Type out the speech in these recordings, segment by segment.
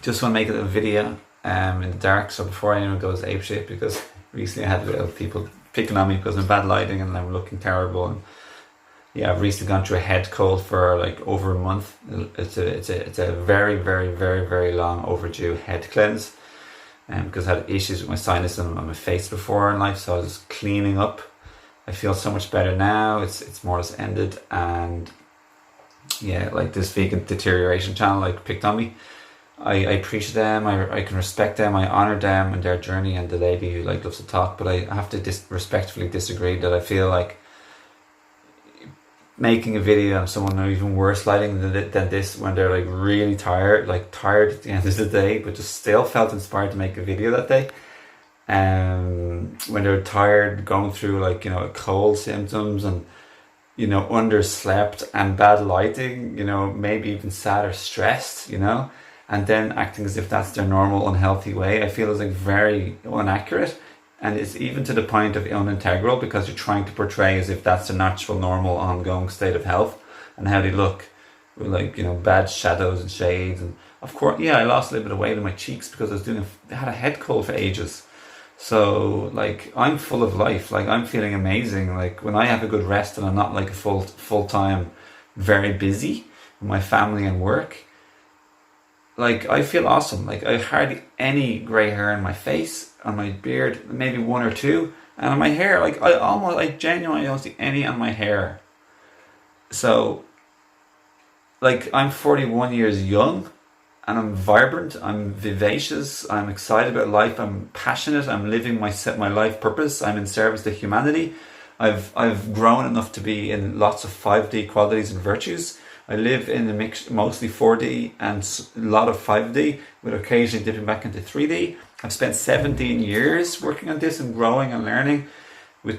just want to make it a video in the dark, so before anyone goes apeshit, because recently I had a bit of people picking on me because I'm bad lighting and I'm looking terrible. And yeah, I've recently gone through a head cold for like over a month. It's a very, very, very, very long overdue head cleanse, because I had issues with my sinus and my face before in life, so I was cleaning up. I feel so much better now. It's more or less ended, and yeah, like this Vegan Detereration Channel like picked on me. I appreciate them. I can respect them. I honor them and their journey, and the lady who like loves to talk. But I have to respectfully disagree that I feel like making a video on someone or even worse lighting than this, when they're like really tired at the end of the day, but just still felt inspired to make a video that day. When they're tired, going through like, you know, cold symptoms and, you know, underslept and bad lighting, you know, maybe even sad or stressed, you know, and then acting as if that's their normal unhealthy way, I feel is like very inaccurate. And it's even to the point of unintegral, because you're trying to portray as if that's the natural, normal, ongoing state of health and how they look with, like, you know, bad shadows and shades. And of course, yeah, I lost a little bit of weight in my cheeks because I had a head cold for ages. So like, I'm full of life. Like, I'm feeling amazing. Like, when I have a good rest and I'm not like a full-time, very busy with my family and work, like, I feel awesome. Like, I hardly any grey hair in my face, on my beard, maybe one or two, and on my hair, like, I genuinely don't see any on my hair. So, like, I'm 41 years young, and I'm vibrant, I'm vivacious, I'm excited about life, I'm passionate, I'm living my life purpose, I'm in service to humanity. I've grown enough to be in lots of 5D qualities and virtues. I live in a mix, mostly 4D and a lot of 5D, with occasionally dipping back into 3D. I've spent 17 years working on this and growing and learning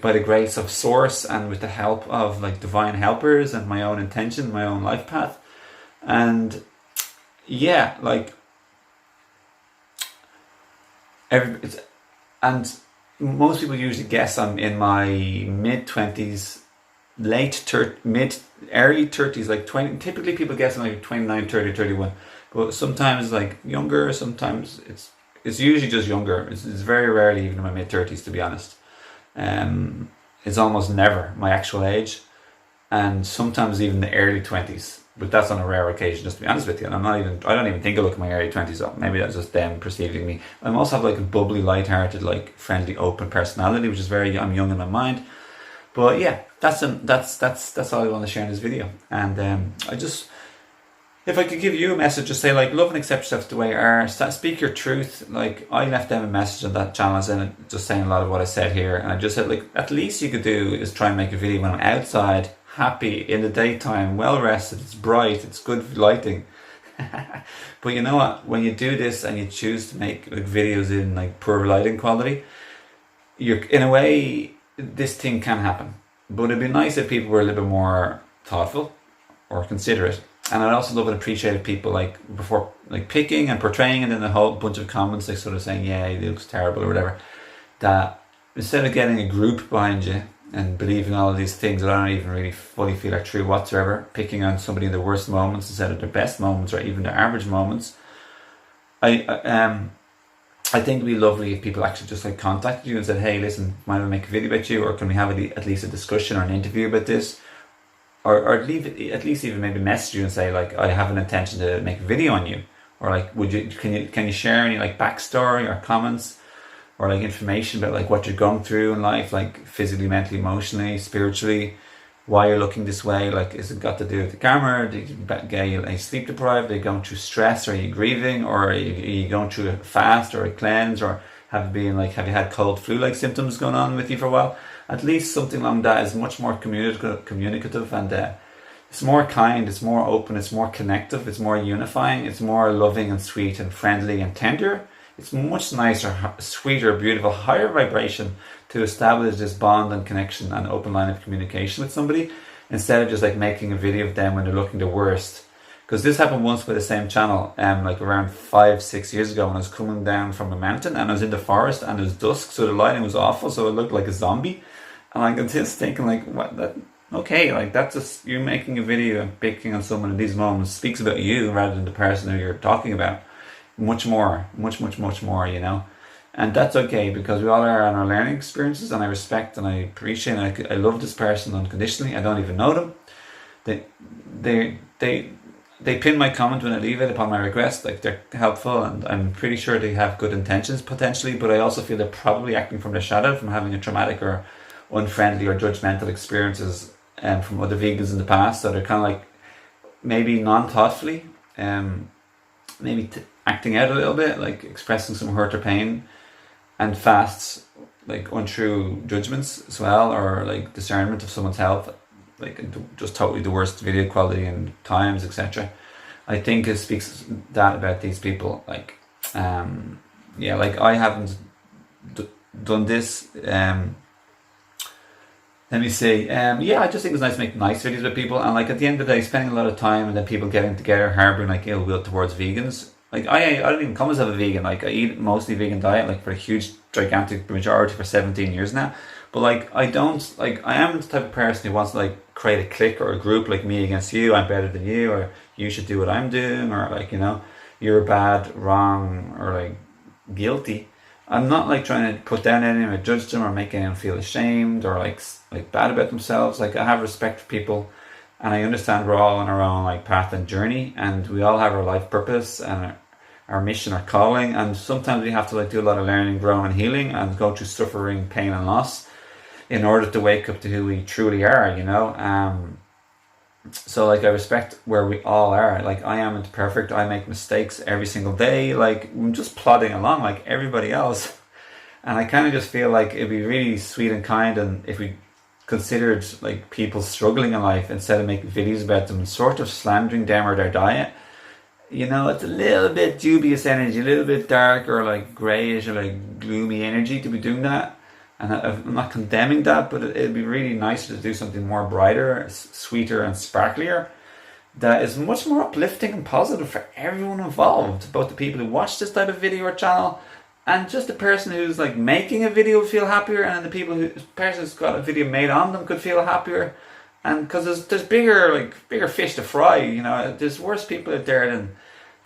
by the grace of Source and with the help of like divine helpers and my own intention, my own life path. And yeah, like, and most people usually guess I'm in my mid-20s, early 30s, like 20. Typically people guess I'm like 29, 30, 31, but sometimes like younger, sometimes it's usually just younger. It's very rarely even in my mid-30s, to be honest. It's almost never my actual age, and sometimes even the early 20s, but that's on a rare occasion, just to be honest with you. And I don't even think I look at my early 20s up. Maybe that's just them perceiving me. I also have like a bubbly, light-hearted, like friendly, open personality, which is I'm young in my mind. But yeah, that's all I want to share in this video. And if I could give you a message, just say like, love and accept yourself the way you are. Speak your truth. Like, I left them a message on that channel, and just saying a lot of what I said here. And I just said, like, at least you could do is try and make a video when I'm outside, happy, in the daytime, well rested, it's bright, it's good lighting. But you know what? When you do this and you choose to make like videos in like poor lighting quality, you're, in a way, this thing can happen. But it'd be nice if people were a little bit more thoughtful or considerate. And I'd also love and appreciate if people, like, before like picking and portraying it in a whole bunch of comments, like sort of saying, yeah, it looks terrible or whatever, that instead of getting a group behind you and believing all of these things that I don't even really fully feel are true whatsoever, picking on somebody in their worst moments instead of their best moments or even their average moments, I think it'd be lovely if people actually just like contacted you and said, hey, listen, might I make a video about you, or can we have at least a discussion or an interview about this? Or at least even maybe message you and say, like, I have an intention to make a video on you, or like, can you share any like backstory or comments or like information about like what you're going through in life, like physically, mentally, emotionally, spiritually, why you're looking this way? Like, is it got to do with the camera? Are you sleep deprived? Are you going through stress? Are you grieving? Or are you going through a fast or a cleanse? Or have you had cold flu-like symptoms going on with you for a while? At least something along that is much more communicative, and it's more kind, it's more open, it's more connective, it's more unifying, it's more loving and sweet and friendly and tender. It's much nicer, sweeter, beautiful, higher vibration to establish this bond and connection and open line of communication with somebody, instead of just like making a video of them when they're looking the worst. Because this happened once with the same channel, like around 5-6 years ago, when I was coming down from a mountain and I was in the forest and it was dusk, so the lighting was awful, so it looked like a zombie. And I was just thinking, like, that's just you making a video and picking on someone in these moments speaks about you rather than the person who you're talking about. much more, much more, you know. And that's okay, because we all are on our learning experiences, and I respect and I appreciate and I love this person unconditionally. I don't even know them. They they they they pin my comment when I leave it upon my request. Like, they're helpful, and I'm pretty sure they have good intentions potentially, but I also feel they're probably acting from their shadow, from having a traumatic or unfriendly or judgmental experiences from other vegans in the past. So they're kind of like maybe non-thoughtfully maybe acting out a little bit, like expressing some hurt or pain, and fasts like untrue judgments as well, or like discernment of someone's health, like just totally the worst video quality and times, etc. I think it speaks that about these people. Like, yeah, like I haven't done this. Let me see. Yeah, I just think it's nice to make nice videos with people, and like at the end of the day, spending a lot of time and then people getting together harboring like ill will towards vegans. Like I don't even come as a vegan. Like I eat mostly vegan diet, like for a huge gigantic majority for 17 years now. But like I don't, like I am the type of person who wants to like create a clique or a group, like me against you, I'm better than you, or you should do what I'm doing, or like, you know, you're bad, wrong, or like guilty. I'm not like trying to put down anyone or judge them or make anyone feel ashamed or like bad about themselves. Like I have respect for people, and I understand we're all on our own like path and journey, and we all have our life purpose and our mission, our calling, and sometimes we have to like do a lot of learning, growing and healing, and go through suffering, pain and loss in order to wake up to who we truly are, you know. So like I respect where we all are. Like I am imperfect, I make mistakes every single day, like I'm just plodding along like everybody else. And I kind of just feel like it'd be really sweet and kind, and if we considered like people struggling in life instead of making videos about them, sort of slandering them or their diet. You know, it's a little bit dubious energy, a little bit dark or like greyish or like gloomy energy to be doing that. And I'm not condemning that, but it'd be really nice to do something more brighter, sweeter and sparklier, that is much more uplifting and positive for everyone involved, both the people who watch this type of video or channel, and just the person who's like making a video would feel happier, and the person who's got a video made on them could feel happier. And because there's bigger fish to fry, you know, there's worse people out there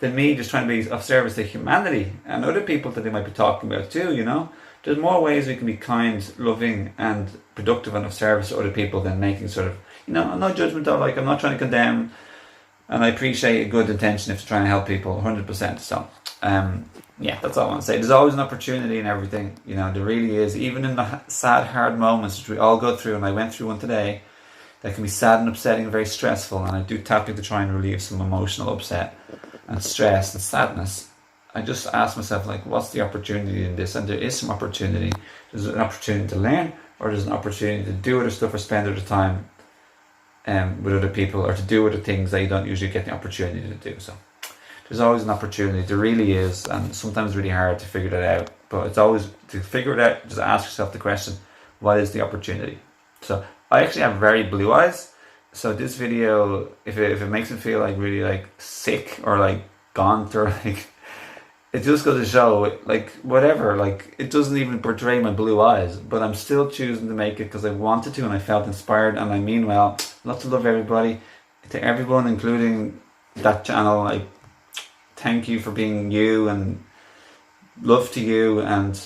than me just trying to be of service to humanity and other people that they might be talking about too, you know. There's more ways we can be kind, loving and productive and of service to other people than making sort of, you know, no judgment of, like I'm not trying to condemn, and I appreciate a good intention if you're trying to help people 100%. So yeah, that's all I want to say. There's always an opportunity in everything, you know, there really is, even in the sad, hard moments which we all go through, and I went through one today that can be sad and upsetting and very stressful, and I do tap into try and relieve some emotional upset and stress and sadness. I just ask myself, like, what's the opportunity in this? And there is some opportunity. There's an opportunity to learn, or there's an opportunity to do other stuff or spend other time with other people, or to do other things that you don't usually get the opportunity to do. So there's always an opportunity. There really is, and sometimes it's really hard to figure that out. But it's always, to figure it out, just ask yourself the question, what is the opportunity? So I actually have very blue eyes. So this video, if it makes me feel like really like sick or like gaunt or like, it just goes to show, like, whatever, like, it doesn't even portray my blue eyes, but I'm still choosing to make it because I wanted to and I felt inspired, and I mean well. Lots of love, everybody. To everyone, including that channel, like, thank you for being you, and love to you, and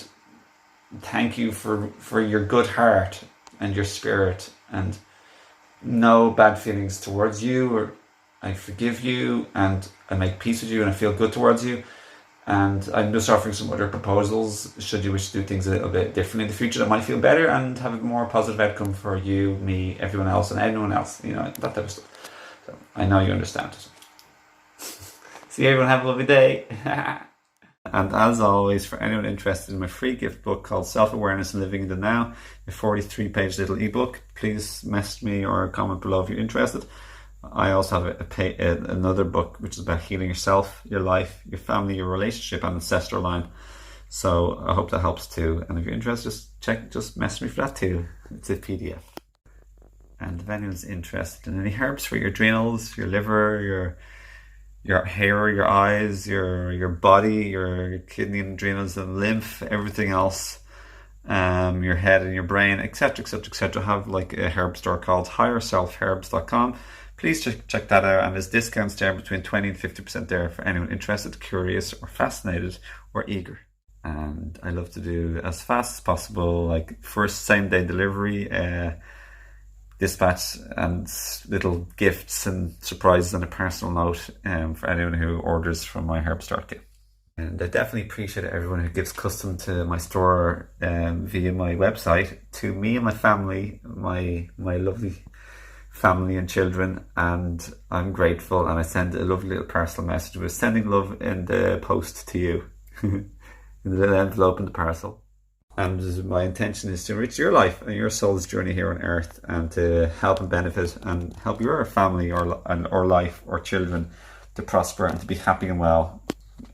thank you for your good heart and your spirit, and no bad feelings towards you, or I forgive you, and I make peace with you, and I feel good towards you. And I'm just offering some other proposals should you wish to do things a little bit differently in the future that might feel better and have a more positive outcome for you, me, everyone else, and anyone else, you know, that type of stuff. So I know you understand. See you, everyone, have a lovely day. And as always, for anyone interested in my free gift book called Self-Awareness and Living in the Now, a 43-page little ebook, please message me or comment below if you're interested. I also have another book which is about healing yourself, your life, your family, your relationship and ancestral line. So I hope that helps too. And if you're interested, just message me for that too. It's a PDF. And if anyone's interested in any herbs for your adrenals, your liver, your hair, your eyes, your body, your kidney and adrenals and lymph, everything else, your head and your brain, etc., etc., etc., have like a herb store called higherselfherbs.com. please check that out. And there's discounts there between 20 and 50% there for anyone interested, curious, or fascinated, or eager. And I love to do as fast as possible, like first same day delivery, dispatch, and little gifts and surprises on a personal note for anyone who orders from my herb start kit. And I definitely appreciate everyone who gives custom to my store via my website, to me and my family, my lovely family and children, and I'm grateful, and I send a lovely little personal message with sending love in the post to you, in the little envelope in the parcel. And my intention is to enrich your life and your soul's journey here on earth, and to help and benefit and help your family or life or children to prosper and to be happy and well,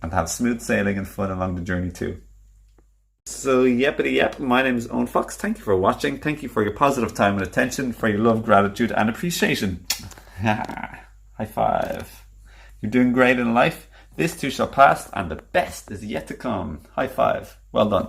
and have smooth sailing and fun along the journey too. So yeppity yep, my name is Owen Fox. Thank you for watching. Thank you for your positive time and attention, for your love, gratitude and appreciation. High five. You're doing great in life. This too shall pass, and the best is yet to come. High five. Well done.